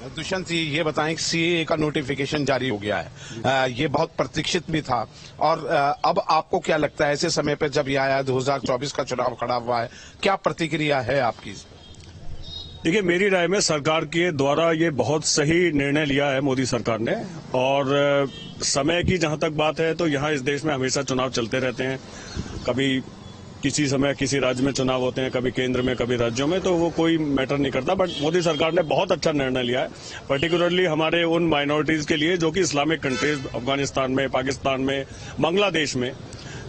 दुष्यंत जी, ये बताएं कि सीएए का नोटिफिकेशन जारी हो गया है, ये बहुत प्रतीक्षित भी था, और अब आपको क्या लगता है ऐसे समय पर जब ये आया 2024 का चुनाव खड़ा हुआ है, क्या प्रतिक्रिया है आपकी? देखिए, मेरी राय में सरकार के द्वारा ये बहुत सही निर्णय लिया है मोदी सरकार ने। और समय की जहां तक बात है तो यहाँ इस देश में हमेशा चुनाव चलते रहते हैं। कभी किसी समय किसी राज्य में चुनाव होते हैं, कभी केंद्र में, कभी राज्यों में, तो वो कोई मैटर नहीं करता। बट मोदी सरकार ने बहुत अच्छा निर्णय लिया है, पर्टिकुलरली हमारे उन माइनॉरिटीज के लिए जो कि इस्लामिक कंट्रीज, अफगानिस्तान में, पाकिस्तान में, बांग्लादेश में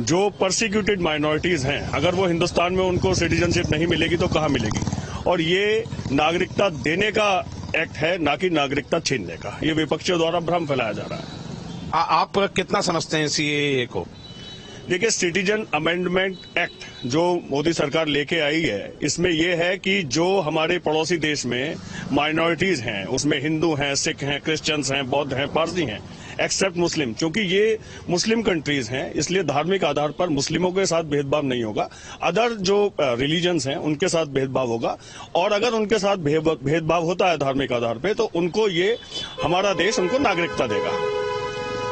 जो परसिक्यूटेड माइनॉरिटीज हैं, अगर वो हिंदुस्तान में उनको सिटीजनशिप नहीं मिलेगी तो कहाँ मिलेगी। और ये नागरिकता देने का एक्ट है, ना कि नागरिकता छीनने का। ये विपक्षियों द्वारा भ्रम फैलाया जा रहा है। आप कितना समझते हैं सीएए को? देखिए, सिटीजन अमेंडमेंट एक्ट जो मोदी सरकार लेके आई है, इसमें यह है कि जो हमारे पड़ोसी देश में माइनॉरिटीज हैं, उसमें हिंदू हैं, सिख हैं, क्रिश्चियंस हैं, बौद्ध हैं, पारसी हैं, एक्सेप्ट मुस्लिम, क्योंकि ये मुस्लिम कंट्रीज हैं, इसलिए धार्मिक आधार पर मुस्लिमों के साथ भेदभाव नहीं होगा। अदर जो रिलीजन्स हैं उनके साथ भेदभाव होगा, और अगर उनके साथ भेदभाव होता है धार्मिक आधार पर, तो उनको ये हमारा देश उनको नागरिकता देगा।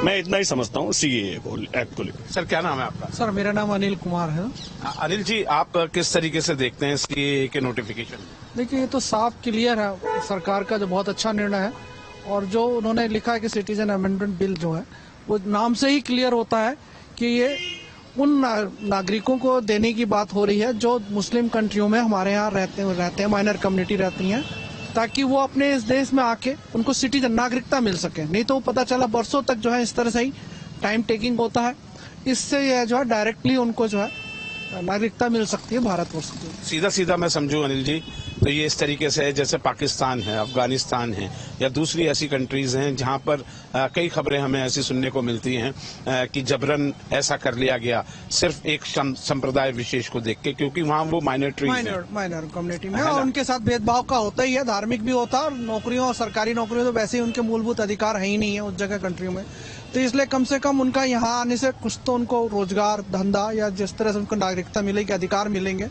मैं इतना ही समझता हूँ सीएए को, एक्ट को लेकर। सर, क्या नाम है आपका? सर, मेरा नाम अनिल कुमार है। अनिल जी, आप किस तरीके से देखते हैं सीएए के नोटिफिकेशन? देखिए, ये तो साफ क्लियर है सरकार का जो बहुत अच्छा निर्णय है, और जो उन्होंने लिखा है कि सिटीजन अमेंडमेंट बिल जो है वो नाम से ही क्लियर होता है कि ये उन नागरिकों को देने की बात हो रही है जो मुस्लिम कंट्रियों में हमारे यहाँ रहते हैं, माइनर कम्युनिटी रहती हैं, ताकि वो अपने इस देश में आके उनको सिटीजन नागरिकता मिल सके। नहीं तो पता चला बरसों तक जो है इस तरह से ही टाइम टेकिंग होता है। इससे यह जो है डायरेक्टली उनको जो है नागरिकता मिल सकती है भारतवर्ष की। सीधा सीधा मैं समझूं अनिल जी, तो ये इस तरीके से है जैसे पाकिस्तान है, अफगानिस्तान है, या दूसरी ऐसी कंट्रीज हैं जहां पर कई खबरें हमें ऐसी सुनने को मिलती हैं कि जबरन ऐसा कर लिया गया सिर्फ एक संप्रदाय विशेष को देख के, क्योंकि वहां वो माइनर कम्युनिटी में, और उनके साथ भेदभाव का होता ही है, धार्मिक भी होता है, और नौकरियों और सरकारी नौकरियों तो वैसे ही उनके मूलभूत अधिकार है ही नहीं है उस जगह कंट्रियों में। तो इसलिए कम से कम उनका यहाँ आने से कुछ तो उनको रोजगार, धंधा, या जिस तरह से उनको नागरिकता मिलेगी, अधिकार मिलेंगे,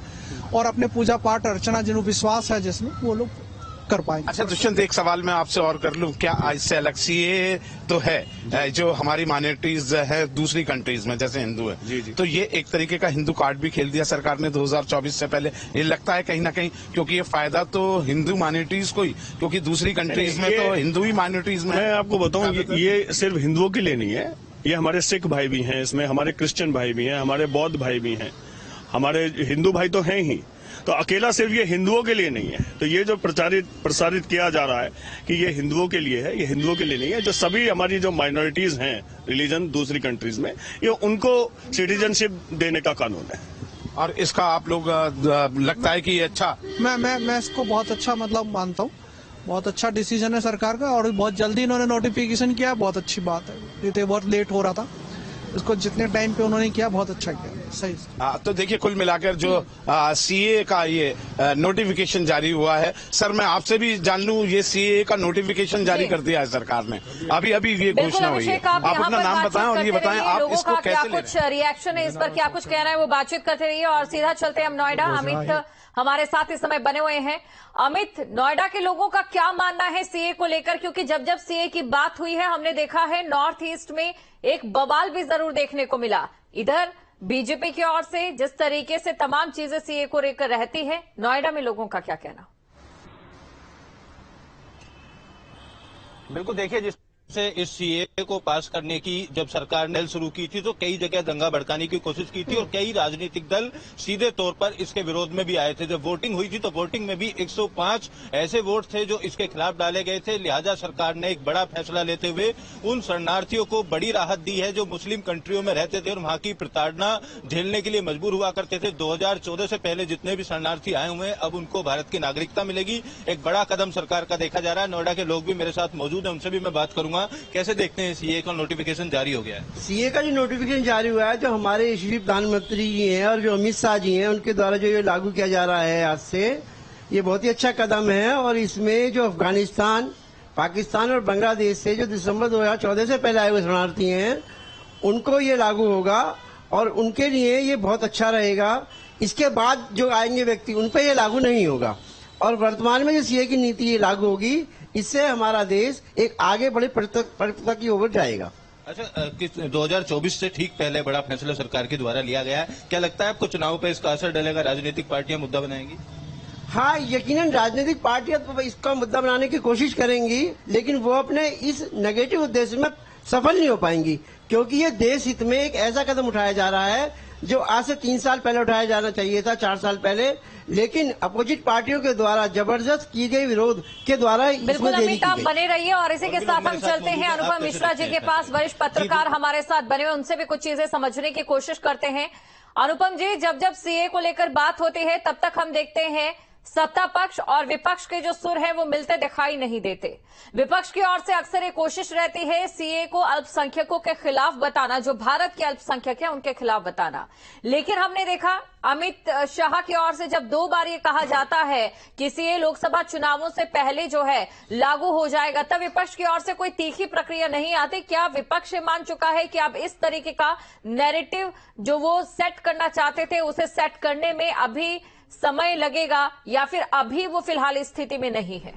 और अपने पूजा पाठ अर्चना जिन्होंने विश्वास है जिसमें, वो लोग कर पाएंगे। अच्छा दुष्यंत, एक सवाल मैं आपसे और कर लूं, क्या इससे अलग सीएए तो है जो हमारी माइनॉरिटीज है दूसरी कंट्रीज में जैसे हिंदू है, जी जी, तो ये एक तरीके का हिंदू कार्ड भी खेल दिया सरकार ने 2024 से पहले। ये लगता है कहीं ना कहीं, क्योंकि ये फायदा तो हिंदू माइनॉरिटीज को ही, क्योंकि दूसरी कंट्रीज में तो हिंदू ही माइनॉरिटीज में। मैं आपको बताऊं, ये सिर्फ हिंदुओं के लिए नहीं है, ये हमारे सिख भाई भी हैं इसमें, हमारे क्रिश्चियन भाई भी हैं, हमारे बौद्ध भाई भी हैं, हमारे हिंदू भाई तो हैं ही। तो अकेला सिर्फ ये हिंदुओं के लिए नहीं है। तो ये जो प्रसारित किया जा रहा है कि ये हिंदुओं के लिए है, ये हिंदुओं के लिए नहीं है। जो सभी हमारी जो माइनॉरिटीज हैं रिलीजन दूसरी कंट्रीज में, ये उनको सिटीजनशिप देने का कानून है। और इसका आप लोग लगता है कि ये अच्छा? मैं इसको बहुत अच्छा मानता हूँ। बहुत अच्छा डिसीजन है सरकार का, और बहुत जल्दी इन्होंने नोटिफिकेशन किया, बहुत अच्छी बात है। ये तो बहुत लेट हो रहा था, इसको जितने टाइम पे उन्होंने किया बहुत अच्छा किया, सही। तो देखिए, कुल मिलाकर जो सीए का ये नोटिफिकेशन जारी हुआ है, सर मैं आपसे भी जान लूं, ये सीए का नोटिफिकेशन जारी कर दिया है सरकार ने, अभी ये घोषणा हुई है। आप अपना नाम बताएं और ये बताएं आप इसको कैसे ले रहे हैं? कुछ रिएक्शन है इस पर, क्या कुछ कहना है वो बातचीत करते रहिए। और सीधा चलते हैं हम नोएडा। अमित हमारे साथ इस समय बने हुए हैं। अमित, नोएडा के लोगों का क्या मानना है सीए को लेकर? क्योंकि जब जब सीए की बात हुई है, हमने देखा है नॉर्थ ईस्ट में एक बवाल भी जरूर देखने को मिला। इधर बीजेपी की ओर से जिस तरीके से तमाम चीजें सीए को लेकर रहती है, नोएडा में लोगों का क्या कहना? बिल्कुल, देखिए, जिस से इस सीए को पास करने की जब सरकार ने शुरू की थी तो कई जगह दंगा भड़काने की कोशिश की थी, और कई राजनीतिक दल सीधे तौर पर इसके विरोध में भी आए थे। जब वोटिंग हुई थी तो वोटिंग में भी 105 ऐसे वोट थे जो इसके खिलाफ डाले गए थे। लिहाजा सरकार ने एक बड़ा फैसला लेते हुए उन शरणार्थियों को बड़ी राहत दी है जो मुस्लिम कंट्रियों में रहते थे और वहां की प्रताड़ना झेलने के लिए मजबूर हुआ करते थे। 2014 से पहले जितने भी शरणार्थी आए हुए हैं, अब उनको भारत की नागरिकता मिलेगी। एक बड़ा कदम सरकार का देखा जा रहा है। नोएडा के लोग भी मेरे साथ मौजूद है, उनसे भी मैं बात करूंगा। कैसे देखते हैं सीए का नोटिफिकेशन जारी हो गया है? सीए का जो नोटिफिकेशन जारी हुआ है, जो हमारे यशस्वी प्रधानमंत्री जी हैं और जो अमित शाह जी हैं, उनके द्वारा जो ये लागू किया जा रहा है आज से, ये बहुत ही अच्छा कदम है। और इसमें जो अफगानिस्तान, पाकिस्तान और बांग्लादेश से जो दिसंबर 2014 से पहले आए हुए शरणार्थी हैं, उनको ये लागू होगा और उनके लिए ये बहुत अच्छा रहेगा। इसके बाद जो आएंगे व्यक्ति, उन पर यह लागू नहीं होगा। और वर्तमान में जो सीए की नीति ये लागू होगी, इससे हमारा देश एक आगे बड़े परिपक्वता की ओर जाएगा। अच्छा, 2024 से ठीक पहले बड़ा फैसला सरकार के द्वारा लिया गया है, क्या लगता है आपको चुनाव पे इसका असर डलेगा? राजनीतिक पार्टियां मुद्दा बनाएंगी? हाँ, यकीनन राजनीतिक पार्टियां तो इसका मुद्दा बनाने की कोशिश करेंगी, लेकिन वो अपने इस नेगेटिव उद्देश्य में सफल नहीं हो पाएंगी, क्योंकि ये देश हित में एक ऐसा कदम उठाया जा रहा है जो आज से 3 साल पहले उठाया जाना चाहिए था, 4 साल पहले, लेकिन अपोजिट पार्टियों के द्वारा जबरदस्त की गई विरोध के द्वारा बिल्कुल अमित, आप बने रहिए और इसी के साथ हम चलते हैं अनुपम मिश्रा जी के पास। वरिष्ठ पत्रकार हमारे साथ बने हुए, उनसे भी कुछ चीजें समझने की कोशिश करते हैं। अनुपम जी, जब जब सीए को लेकर बात होती है तब तक हम देखते हैं सत्ता पक्ष और विपक्ष के जो सुर हैं वो मिलते दिखाई नहीं देते। विपक्ष की ओर से अक्सर ये कोशिश रहती है सीए को अल्पसंख्यकों के खिलाफ बताना, जो भारत के अल्पसंख्यक हैं उनके खिलाफ बताना। लेकिन हमने देखा अमित शाह की ओर से जब 2 बार ये कहा जाता है कि सीए लोकसभा चुनावों से पहले जो है लागू हो जाएगा, तब विपक्ष की ओर से कोई तीखी प्रक्रिया नहीं आती। क्या विपक्ष मान चुका है कि अब इस तरीके का नैरेटिव जो वो सेट करना चाहते थे उसे सेट करने में अभी समय लगेगा, या फिर अभी वो फिलहाल इस स्थिति में नहीं है?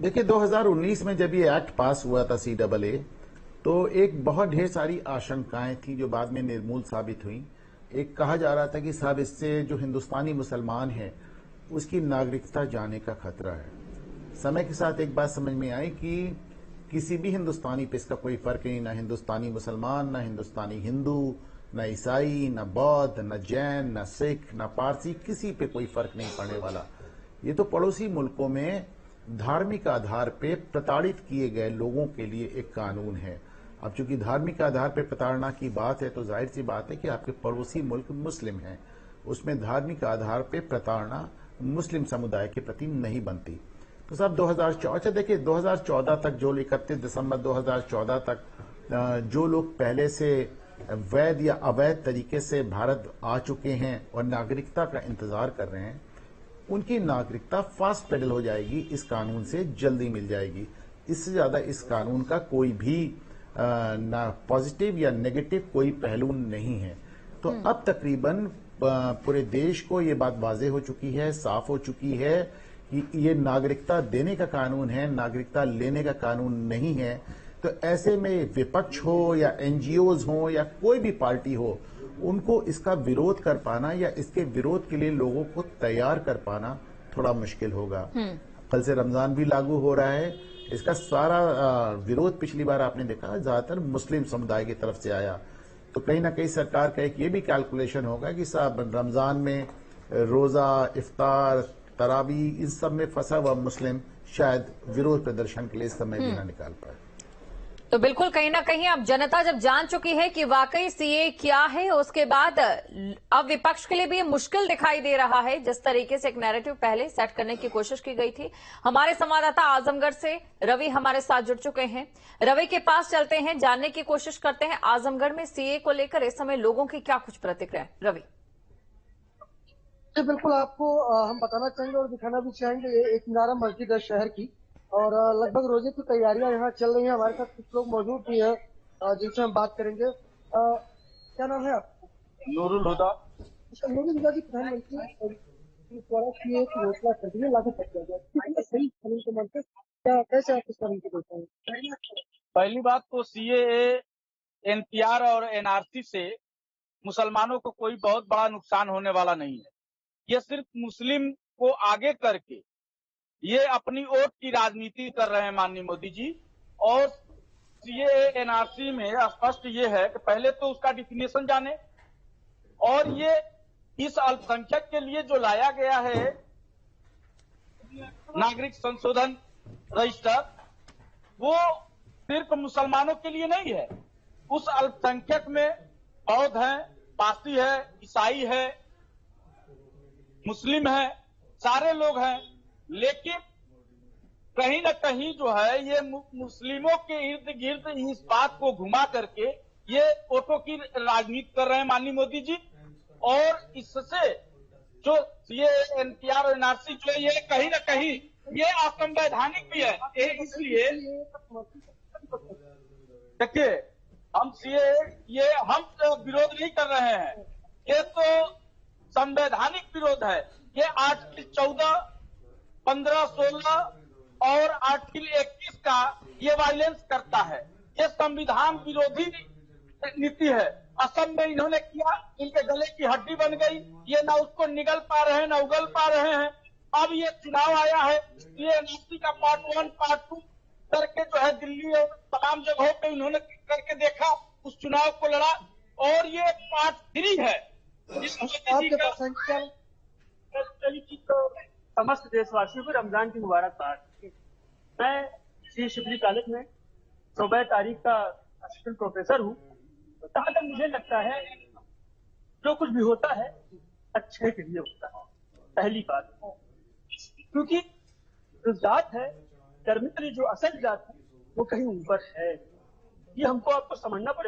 देखिए, 2019 में जब ये एक्ट पास हुआ था CAA, तो एक बहुत ढेर सारी आशंकाएं थी जो बाद में निर्मूल साबित हुई। एक कहा जा रहा था कि साहब इससे जो हिंदुस्तानी मुसलमान है उसकी नागरिकता जाने का खतरा है। समय के साथ एक बात समझ में आई कि किसी भी हिंदुस्तानी पे इसका कोई फर्क नहीं, ना हिंदुस्तानी मुसलमान, ना हिंदुस्तानी हिंदू, ना ईसाई, ना बौद्ध, ना जैन, ना सिख, ना पारसी, किसी पे कोई फर्क नहीं पड़ने वाला। ये तो पड़ोसी मुल्कों में धार्मिक आधार पे प्रताड़ित किए गए लोगों के लिए एक कानून है। अब चूंकि धार्मिक आधार पे प्रताड़ना की बात है तो जाहिर सी बात है कि आपके पड़ोसी मुल्क मुस्लिम हैं, उसमें धार्मिक आधार पे प्रताड़ना मुस्लिम समुदाय के प्रति नहीं बनती। तो साहब 2014, देखिए 2014 तक, जो 31 दिसंबर 2014 तक जो लोग पहले से वैध या अवैध तरीके से भारत आ चुके हैं और नागरिकता का इंतजार कर रहे हैं, उनकी नागरिकता फास्ट पेडल हो जाएगी, इस कानून से जल्दी मिल जाएगी। इससे ज्यादा इस कानून का कोई भी ना पॉजिटिव या नेगेटिव कोई पहलू नहीं है। तो अब तकरीबन पूरे देश को ये बात वाज़ेह हो चुकी है, साफ हो चुकी है कि ये नागरिकता देने का कानून है, नागरिकता लेने का कानून नहीं है। तो ऐसे में विपक्ष हो या एनजीओज हो या कोई भी पार्टी हो, उनको इसका विरोध कर पाना या इसके विरोध के लिए लोगों को तैयार कर पाना थोड़ा मुश्किल होगा। कल से रमजान भी लागू हो रहा है, इसका सारा विरोध पिछली बार आपने देखा ज्यादातर मुस्लिम समुदाय की तरफ से आया। तो कहीं ना कहीं सरकार का एक ये भी कैलकुलेशन होगा कि साहब रमजान में रोजा, इफ्तार, तरावी, इन सब में फंसा हुआ मुस्लिम शायद विरोध प्रदर्शन के लिए समय भी ना निकाल पाए। तो बिल्कुल कहीं ना कहीं अब जनता जब जान चुकी है कि वाकई सीए क्या है, उसके बाद अब विपक्ष के लिए भी ये मुश्किल दिखाई दे रहा है। जिस तरीके से एक नैरेटिव पहले सेट करने की कोशिश की गई थी। हमारे संवाददाता आजमगढ़ से रवि हमारे साथ जुड़ चुके हैं। रवि के पास चलते हैं, जानने की कोशिश करते हैं आजमगढ़ में सीए को लेकर इस समय लोगों की क्या कुछ प्रतिक्रिया है। रवि जी बिल्कुल, आपको हम बताना चाहेंगे और दिखाना भी चाहेंगे, ये एक मीनारा मस्जिद है शहर की, और लगभग रोजे की तैयारियां यहाँ चल रही हैं। हमारे साथ कुछ लोग मौजूद भी हैं जिनसे हम बात करेंगे। क्या नाम है आपका? नूरुल हुदा। नूरुल हुदा जी, प्रधानमंत्री द्वारा की एक घोषणा कर दी है, लागू कर दिया गया, सही कानून के मन से क्या, कैसे आप इस कानून को देखते हैं? पहली बात तो सीएए, एनपीआर और एनआरसी से मुसलमानों को कोई बहुत बड़ा नुकसान होने वाला नहीं है। ये सिर्फ मुस्लिम को आगे करके ये अपनी वोट की राजनीति कर रहे हैं माननीय मोदी जी। और सीएए एनआरसी में स्पष्ट ये है कि पहले तो उसका डिफिनेशन जाने, और ये इस अल्पसंख्यक के लिए जो लाया गया है नागरिक संशोधन रजिस्टर, वो सिर्फ मुसलमानों के लिए नहीं है। उस अल्पसंख्यक में बौद्ध है, पारसी है, ईसाई है, मुस्लिम है, सारे लोग हैं। लेकिन कहीं न कहीं जो है ये मुस्लिमों के इर्द गिर्द इस बात को घुमा करके ये वोटों की राजनीति कर रहे हैं माननीय मोदी जी। और इससे जो ये एनपीआर और एनआरसी जो है ये कहीं न कहीं ये असंवैधानिक भी है। इसलिए देखिए, हम सीए ये हम विरोध नहीं कर रहे हैं, ये तो संवैधानिक विरोध है। ये आर्टिकल 14, 15, 16 और आर्टिकल 21 का ये वायलेंस करता है। ये संविधान विरोधी नीति है। असम में इन्होंने किया, इनके गले की हड्डी बन गई, ये ना उसको निगल पा रहे हैं ना उगल पा रहे हैं। अब ये चुनाव आया है, ये एनआरसी का पार्ट 1 पार्ट 2 करके जो है दिल्ली और तमाम जगहों पे उन्होंने करके देखा, उस चुनाव को लड़ा, और ये पार्ट 3 है। समस्त देशवासियों को रमजान की मुबारकबाद। मैं श्री शिबली कॉलेज में 14 तारीख का असिस्टेंट प्रोफेसर हूँ। जहाँ तक मुझे लगता है जो कुछ भी होता है अच्छे के लिए होता है, पहली बात। क्योंकि जो जात है कर्मचारी, जो असल जात है वो कहीं ऊपर है, ये हमको आपको समझना पड़ेगा।